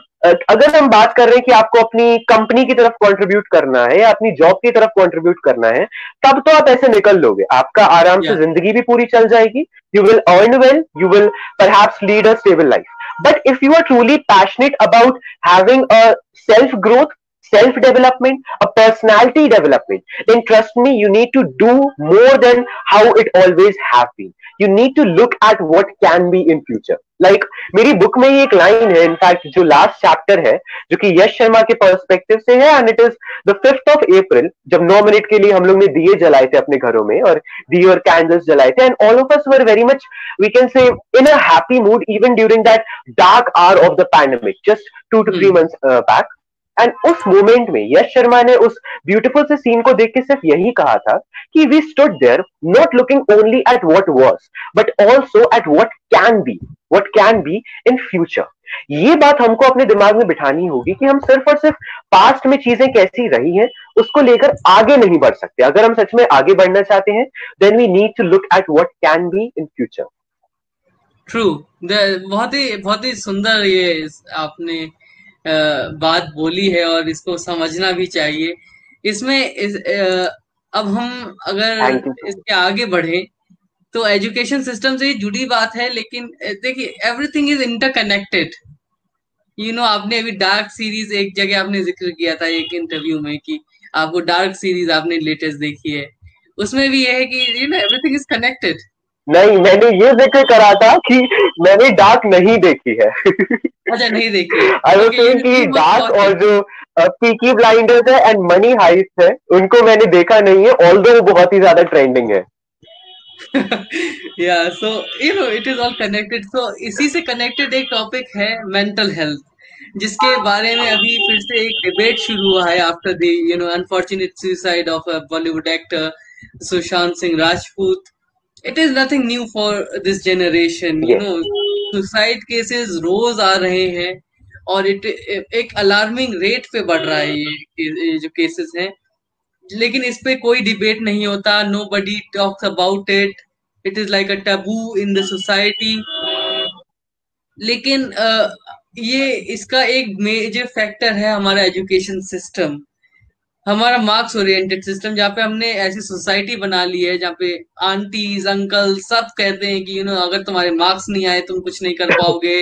अगर हम बात कर रहे हैं कि आपको अपनी कंपनी की तरफ कंट्रीब्यूट करना है या अपनी जॉब की तरफ कंट्रीब्यूट करना है, तब तो आप ऐसे निकल लोगे, आपका आराम से yeah, जिंदगी भी पूरी चल जाएगी. You will earn well, you will perhaps lead a stable life. But if you are truly passionate about having a self growth, self development, a personality development, then trust me, you need to do more than how it always have been. You need to look at what can be in future. Like मेरी book में ही एक line है, in fact जो last chapter है, जो कि यश शर्मा के perspective से है, and it is the 5th of April, जब 9 मिनट के लिए हम लोग ने दिए जलाए थे अपने घरों में और दिए और कैंडल्स जलाए थे, and all of us were very much, we can say, in a happy mood even during that dark hour of the pandemic just 2 to 3 months बैक. एंड उस मोमेंट में यश शर्मा ने उस ब्यूटीफुल से सीन को देख के सिर्फ यही कहा था कि we stood there not looking only at what was but also at what can be in future. ये बात हमको अपने दिमाग में बिठानी होगी कि हम सिर्फ और सिर्फ पास्ट में चीजें कैसी रही हैं उसको लेकर आगे नहीं बढ़ सकते. अगर हम सच में आगे बढ़ना चाहते हैं then we need to look at what can be in future. True. बहुत ही सुंदर ये आपने बात बोली है और इसको समझना भी चाहिए. इसमें अब हम अगर थैंक यू. इसके आगे बढ़े तो एजुकेशन सिस्टम से जुड़ी बात है, लेकिन देखिए एवरीथिंग इज इंटरकनेक्टेड। आपने अभी डार्क सीरीज एक जगह आपने जिक्र किया था एक इंटरव्यू में कि आपको डार्क सीरीज आपने लेटेस्ट देखी है, उसमें भी ये है कि एवरीथिंग इज कनेक्टेड। नहीं, मैंने ये जिक्र करा था कि मैंने डार्क नहीं देखी है। अच्छा, नहीं देखी। आई वाज ओके, सेइंग कि यू मस्ट डार्क वॉच और इट। जो पीकी ब्लाइंडर्स है एंड मनी हाइस्ट है, उनको मैंने देखा नहीं है, ऑल्दो वो बहुत ही ज्यादा ट्रेंडिंग है। Yeah so it is all connected. So इसी से कनेक्टेड एक टॉपिक है मेंटल हेल्थ, जिसके बारे में अभी फिर से एक डिबेट शुरू हुआ है after the unfortunate suicide of a Bollywood actor Sushant Singh Rajput. It is nothing new for this generation. Yes. Suicide cases रोज आ रहे हैं, और एक अलार्मिंग रेट पे बढ़ रहा है ये जो केसेस हैं। लेकिन इस पे कोई डिबेट नहीं होता, nobody talks about it, it is like a taboo in the society. लेकिन ये इसका एक मेजर फैक्टर है हमारा एजुकेशन सिस्टम, हमारा मार्क्स ओरिएंटेड सिस्टम, जहाँ पे हमने ऐसी सोसाइटी बना ली है जहाँ पे आंटीज अंकल सब कहते हैं कि अगर तुम्हारे मार्क्स नहीं आए तुम कुछ नहीं कर पाओगे,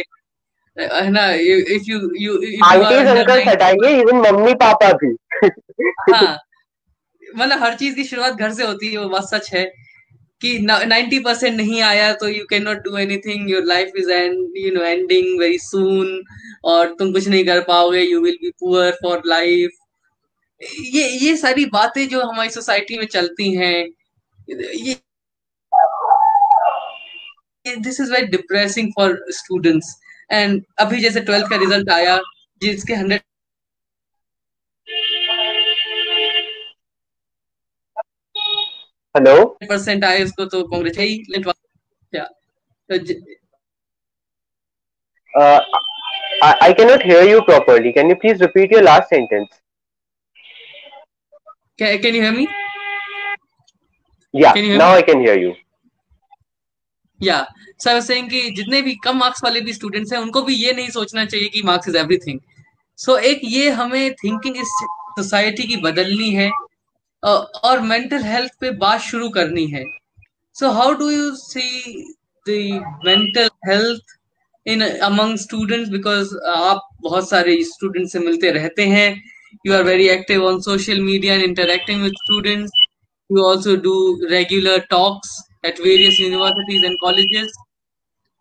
है ना। If you are aunties under uncle 90। हटाइए, इवन मम्मी पापा भी। हाँ, मतलब हर चीज की शुरुआत घर से होती है, वो बात सच है कि 90% नहीं आया तो you can not do anything, your life is ending very soon, और तुम कुछ नहीं कर पाओगे, you will be poor for life. ये सारी बातें जो हमारी सोसाइटी में चलती हैं, ये this is very depressing for students. And अभी जैसे 12th का रिजल्ट आया, जिसके हेलो। 100% आए उसको तो कॉन्ग्रेचुलेट। क्या I cannot hear you properly. Can you please repeat your last sentence? Can you hear me? Yeah, can you here now me? I can hear you. या सर सेइंग कि जितने भी कम मार्क्स वाले भी स्टूडेंट्स हैं उनको भी ये नहीं सोचना चाहिए कि मार्क्स इज एवरीथिंग। सो एक ये हमें थिंकिंग इस सोसाइटी की बदलनी है, और मेंटल हेल्थ पे बात शुरू करनी है। So how do you see the mental health in among students, because आप बहुत सारे स्टूडेंट से मिलते रहते हैं, you are very active on social media and interacting with students, you also do regular talks at various universities and colleges.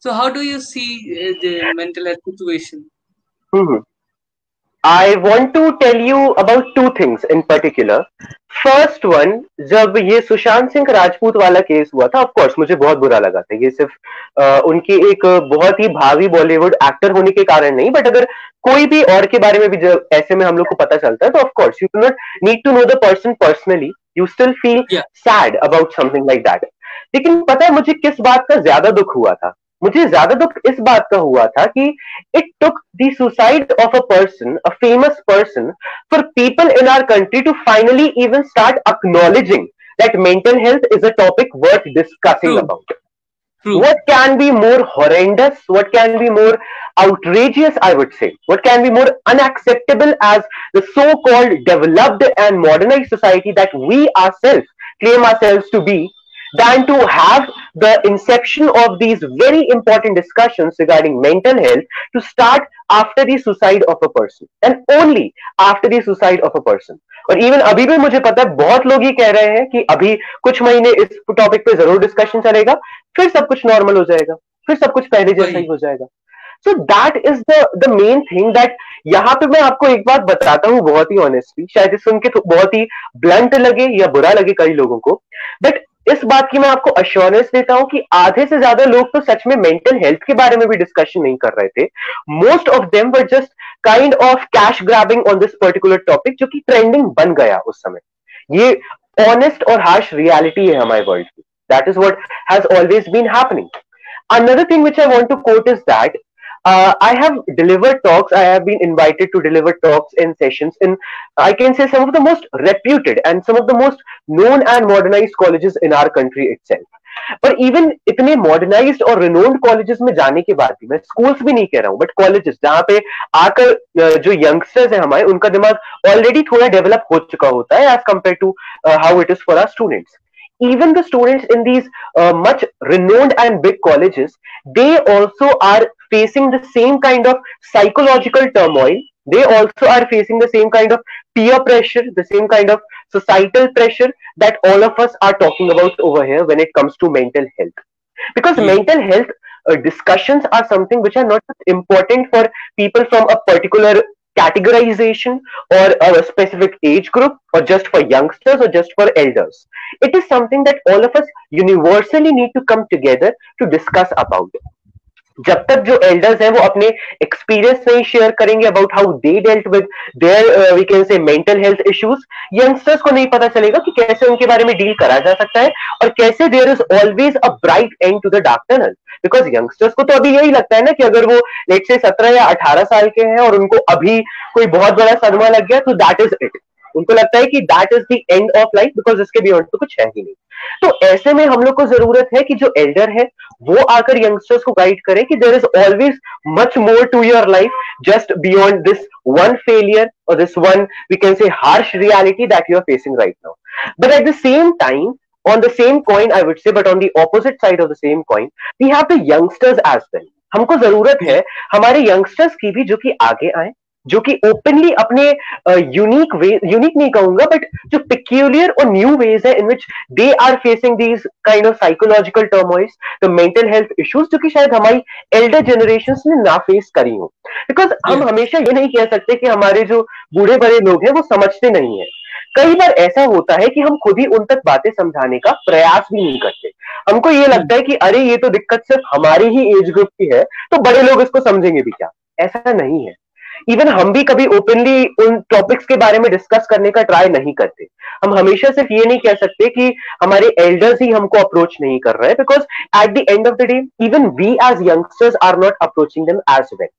So how do you see the mental health situation? Hmm. I want to tell you about two things in particular. First one, जब ये सुशांत सिंह राजपूत वाला case हुआ था, of course मुझे बहुत बुरा लगा था। ये सिर्फ उनके एक बहुत ही भावी बॉलीवुड एक्टर होने के कारण नहीं, बट अगर कोई भी और के बारे में भी जब ऐसे में हम लोग को पता चलता है तो of course you do not need to know the person personally, you still feel Yeah. Sad about something like that. लेकिन पता है मुझे किस बात का ज्यादा दुख हुआ था? मुझे ज्यादा दुख इस बात का हुआ था कि it took the suicide of a person, a famous person, for people in our country to finally even start acknowledging that mental health is a topic worth discussing True. about. True. What can be more horrendous? What can be more outrageous, I would say? What can be more unacceptable as the so-called developed and modernized society that we ourselves claim ourselves to be, than to have the inception of these very important discussions regarding mental health to start after the suicide of a person, and only after the suicide of a person. और even अभी भी मुझे पता है बहुत लोग ये कह रहे हैं कि अभी कुछ महीने इस टॉपिक पे जरूर डिस्कशन चलेगा, फिर सब कुछ नॉर्मल हो जाएगा, फिर सब कुछ पहले जैसा ही हो जाएगा। सो that is the main thing that यहाँ पे मैं आपको एक बात बताता हूँ बहुत ही ऑनेस्टली, शायद सुन के तो बहुत ही ब्लंट लगे या बुरा लगे कई लोगों को, बट इस बात की मैं आपको अश्योरेंस देता हूं कि आधे से ज्यादा लोग तो सच में मेंटल हेल्थ के बारे में भी डिस्कशन नहीं कर रहे थे। Most of them were just kind of cash grabbing on this particular topic, जो कि ट्रेंडिंग बन गया उस समय। ये ऑनेस्ट और हार्श रियलिटी है हमारे वर्ल्ड की। That is what has always been happening. Another thing which I want to quote is that I have delivered talks. I have been invited to deliver talks in sessions in, I can say, some of the most reputed and some of the most known and modernized colleges in our country itself. पर even इतने modernised और renowned colleges में जाने के बाद भी, मैं schools भी नहीं कह रहा हूं, बट कॉलेजेस जहां पे आकर जो यंगस्टर्स हैं हमारे, उनका दिमाग ऑलरेडी थोड़ा डेवलप हो चुका होता है as compared to how it is for our students, even the students in these much renowned and big colleges, they also are facing the same kind of psychological turmoil. They also are facing the same kind of peer pressure, the same kind of societal pressure that all of us are talking about over here when it comes to mental health. Because Yeah. mental health discussions are something which are not important for people from a particular categorization or a specific age group, or just for youngsters or just for elders. It is something that all of us universally need to come together to discuss about. जब तक जो elders हैं वो अपने experience नहीं share करेंगे about how they dealt with their we can say mental health issues, youngsters को नहीं पता चलेगा कि कैसे उनके बारे में डील करा जा सकता है और कैसे there is always a bright end to the dark tunnel. Because youngsters को तो अभी यही लगता है ना कि अगर वो लेट से 17 या 18 साल के हैं और उनको अभी कोई बहुत बड़ा सदमा लग गया तो दैट इज इट. उनको लगता है कि that is the end of life, because इसके बियॉन्ड तो कुछ है ही नहीं. तो ऐसे में हम लोग को जरूरत है कि जो एल्डर है वो आकर यंगस्टर्स को गाइड करें कि there is always much more to your life just beyond this one failure or this one, we can say, harsh reality that you are facing right now. But at the same time, on the same coin, I would say, but on the opposite side of the same coin, we have the youngsters as well. हमको जरूरत है हमारे youngsters की भी जो कि आगे आए, जो कि ओपनली अपने यूनिक वे, यूनिक नहीं कहूंगा बट जो पिक्यूलियर और न्यू वेज है in which they are facing these kind of psychological turmoils, the mental health issues, जो कि शायद हमारी एल्डर जनरेशन ने ना फेस करी हो. बिकॉज हम हमेशा ये नहीं कह सकते कि हमारे जो बूढ़े बड़े लोग हैं वो समझते नहीं है. कई बार ऐसा होता है कि हम खुद ही उन तक बातें समझाने का प्रयास भी नहीं करते. हमको ये लगता है कि अरे ये तो दिक्कत सिर्फ हमारी ही एज ग्रुप की है तो बड़े लोग इसको समझेंगे भी क्या. ऐसा नहीं है. इवन हम भी कभी ओपनली उन टॉपिक्स के बारे में डिस्कस करने का ट्राई नहीं करते. हम हमेशा सिर्फ ये नहीं कह सकते कि हमारे एल्डर्स ही हमको अप्रोच नहीं कर रहे हैं, because at the end of the day even we as youngsters are not approaching them as well.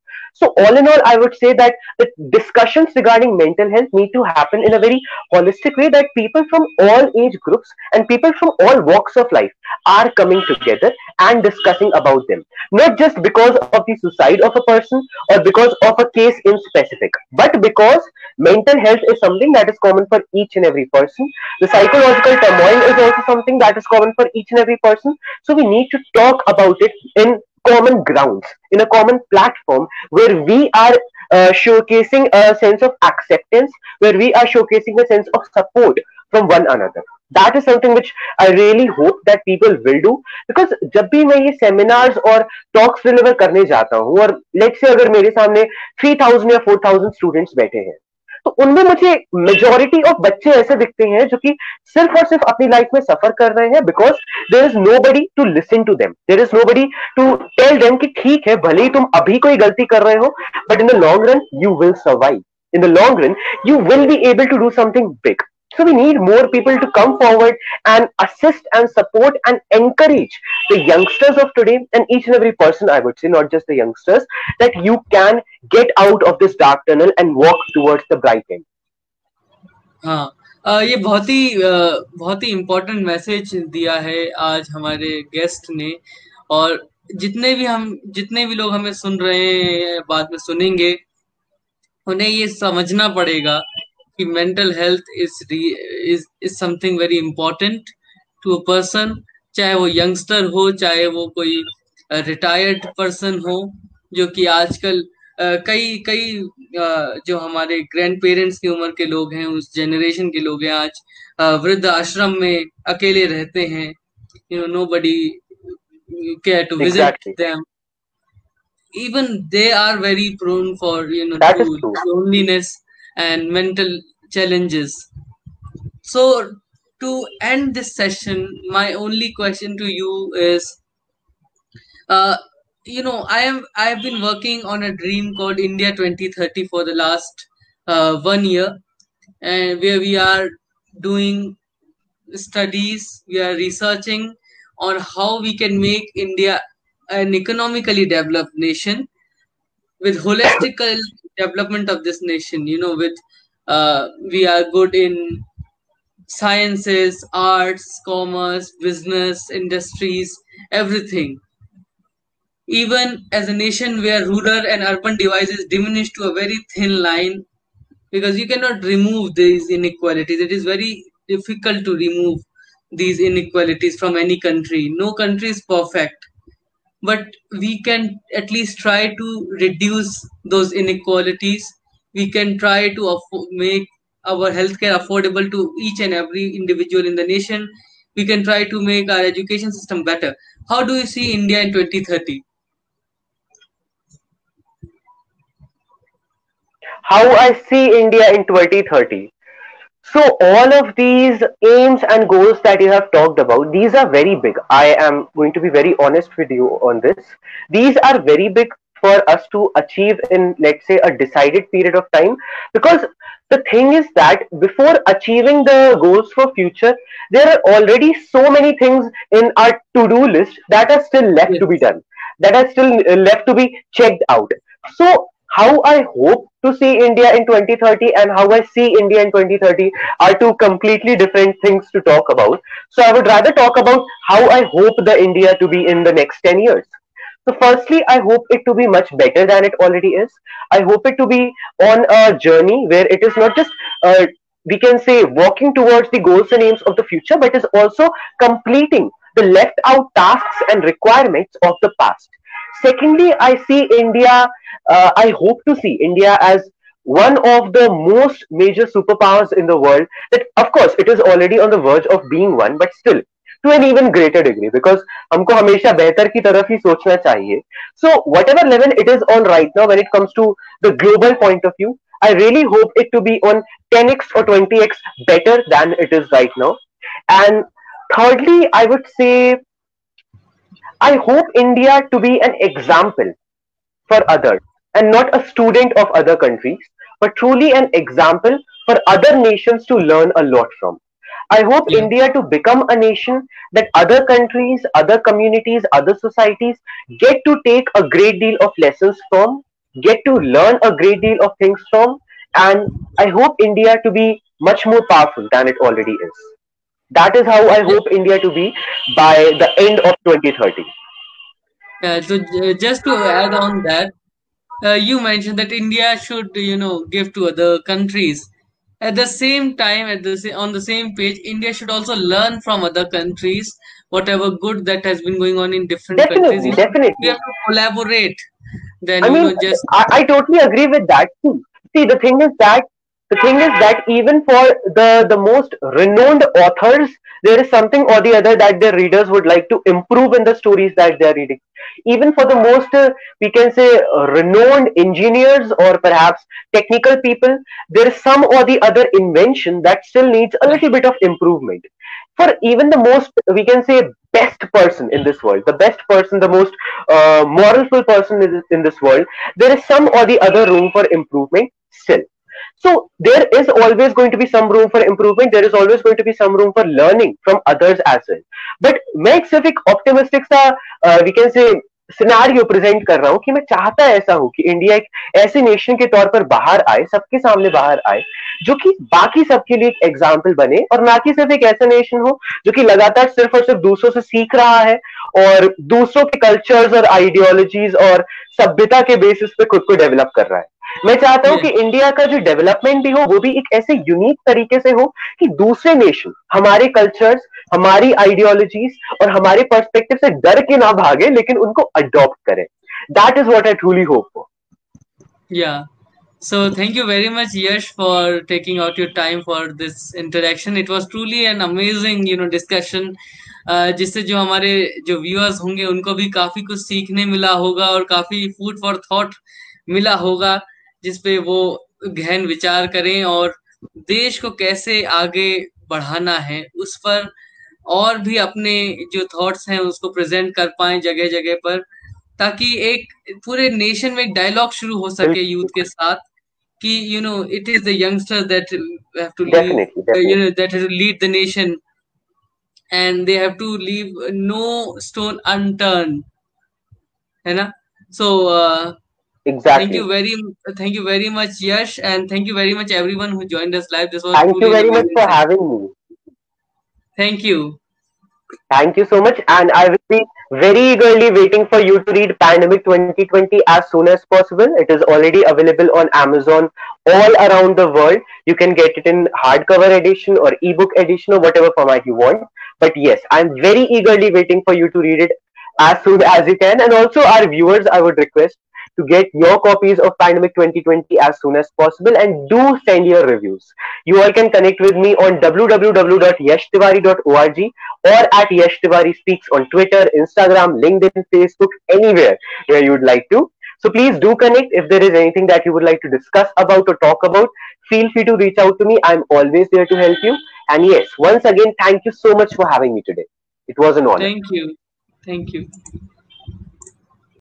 So all in all, I would say that the discussions regarding mental health need to happen in a very holistic way, that people from all age groups and people from all walks of life are coming together and discussing about them. Not just because of the suicide of a person or because of a case in specific, but because mental health is something that is common for each and every person. The psychological turmoil is also something that is common for each and every person. So we need to talk about it in common grounds, in a common platform where we are showcasing a sense of acceptance, where we are showcasing a sense of support from one another. That is something which I really hope that people will do, because जब भी मैं ये seminars और talks deliver करने जाता हूँ और let's say अगर मेरे सामने 3000 या 4000 स्टूडेंट्स बैठे हैं तो उनमें मुझे मेजोरिटी ऑफ बच्चे ऐसे दिखते हैं जो कि सिर्फ और सिर्फ अपनी लाइफ में सफर कर रहे हैं, because there is nobody to listen to them, there is nobody to tell them कि ठीक है भले ही तुम अभी कोई गलती कर रहे हो but in the long run you will survive, in the long run you will be able to do something big. So we need more people to come forward and assist and support and encourage the youngsters of today, and each and every person, I would say, not just the youngsters, that you can get out of this dark tunnel and walk towards the bright end. हाँ, ये बहुत ही important message दिया है आज हमारे guest ने, और जितने भी लोग हमें सुन रहे हैं, बाद में सुनेंगे, उन्हें ये समझना पड़ेगा कि mental health is something very important to a person, चाहे वो यंगस्टर हो, चाहे वो कोई रिटायर्ड पर्सन हो, जो कि आजकल कई जो हमारे ग्रैंड पेरेंट्स की उम्र के लोग हैं, उस जनरेशन के लोग हैं, आज वृद्ध आश्रम में अकेले रहते हैं. nobody care to visit them. Even they are very prone for to loneliness and mental challenges. So to end this session, my only question to you is, I have been working on a dream called India 2030 for the last 1 year, and where we are doing studies, we are researching on how we can make India an economically developed nation, with holistic development of this nation. With we are good in sciences, arts, commerce, business, industries, everything. Even as a nation where rural and urban divide is diminished to a very thin line, because you cannot remove these inequalities. It is very difficult to remove these inequalities from any country. No country is perfect, but we can at least try to reduce those inequalities. We can try to make our healthcare affordable to each and every individual in the nation. We can try to make our education system better. How do you see India in 2030? How I see India in 2030. So all of these aims and goals that you have talked about, these are very big. I am going to be very honest with you on this. These are very big for us to achieve in, let's say, a decided period of time. Because the thing is that before achieving the goals for future, there are already so many things in our to-do list that are still left to be Yes. done, that are still left to be checked out. So how I hope to see India in 2030 and how I see India in 2030 are two completely different things to talk about. So I would rather talk about how I hope the India to be in the next 10 years. So firstly, I hope it to be much better than it already is. I hope it to be on a journey where it is not just we can say walking towards the goals and aims of the future, but is also completing the left out tasks and requirements of the past. Secondly, I see India, I hope to see India as one of the most major superpowers in the world. That, of course, it is already on the verge of being one, but still to an even greater degree, because हमको हमेशा बेहतर की तरफ ही सोचना चाहिए. So whatever level it is on right now when it comes to the global point of view, I really hope it to be on 10x or 20x better than it is right now. And thirdly, I would say I hope India to be an example for others and not a student of other countries, but truly an example for other nations to learn a lot from. I hope Yeah. India to become a nation that other countries, other communities, other societies get to take a great deal of lessons from, get to learn a great deal of things from, and I hope India to be much more powerful than it already is. That is how I Yeah. hope India to be by the end of 2030. So just to add on that, you mentioned that India should, give to other countries. At the same time, on the same page, India should also learn from other countries whatever good that has been going on in different countries. Definitely, We definitely. have to collaborate. Then I mean, just I totally agree with that too. See, the thing is that even for the most renowned authors, there is something or the other that their readers would like to improve in the stories that they are reading. Even for the most, we can say, renowned engineers or perhaps technical people, there is some or the other invention that still needs a yeah, little bit of improvement. For even the most, we can say, best person in this world, the best person, the most moralful person in this world, there is some or the other room for improvement still. So there is always going to be some room for improvement. There is always going to be some room for learning from others as well. But मैं एक सिर्फ एक optimistic सा we can say scenario present कर रहा हूँ कि मैं चाहता ऐसा हूँ कि इंडिया एक ऐसे नेशन के तौर पर बाहर आए, सबके सामने बाहर आए, जो कि बाकी सबके लिए एक एग्जाम्पल बने, और ना कि सिर्फ एक ऐसा नेशन हो जो कि लगातार सिर्फ और सिर्फ दूसरों से सीख रहा है और दूसरों के कल्चर्स और आइडियोलॉजीज और सभ्यता के बेसिस पे खुद को डेवलप कर रहा है. मैं चाहता हूं yeah, कि इंडिया का जो डेवलपमेंट भी हो वो भी एक ऐसे यूनिक तरीके से हो कि दूसरे नेशन हमारे कल्चर्स, हमारी आइडियोलॉजीज और हमारे पर्सपेक्टिव से डर के ना भागे, लेकिन उनको अडॉप्ट करें. That is what I truly hope for. yeah. So thank you very much, Yash, for taking out your time for this interaction. It was truly an amazing, discussion. जिससे जो हमारे जो व्यूअर्स होंगे उनको भी काफी कुछ सीखने मिला होगा और काफी फूड फॉर थॉट मिला होगा, जिसपे वो गहन विचार करें और देश को कैसे आगे बढ़ाना है उस पर और भी अपने जो थॉट्स हैं उसको प्रेजेंट कर पाए जगह जगह पर, ताकि एक पूरे नेशन में एक डायलॉग शुरू हो सके यूथ के साथ कि it is the youngsters that have to leave, definitely, definitely. that have to lead the nation, and they have to leave no stone unturned, है ना? So exactly. thank you very much, Yash, and thank you very much everyone who joined us live. This was thank you truly an very much amazing for session. Having me. Thank you. Thank you so much, and I will be very eagerly waiting for you to read Pandemic 2020 as soon as possible. It is already available on Amazon all around the world. You can get it in hardcover edition or ebook edition or whatever format you want. But yes, I'm very eagerly waiting for you to read it as soon as you can. And also, our viewers, I would request to get your copies of Pandemic 2020 as soon as possible, and do send your reviews. You all can connect with me on www.yashtiwari.org or at Yash Tiwari Speaks on Twitter, Instagram, LinkedIn, Facebook, anywhere where you would like to. So please do connect. If there is anything that you would like to discuss about or talk about, feel free to reach out to me. I'm always there to help you. And yes, once again, thank you so much for having me today. It was an honor. Thank you. Thank you.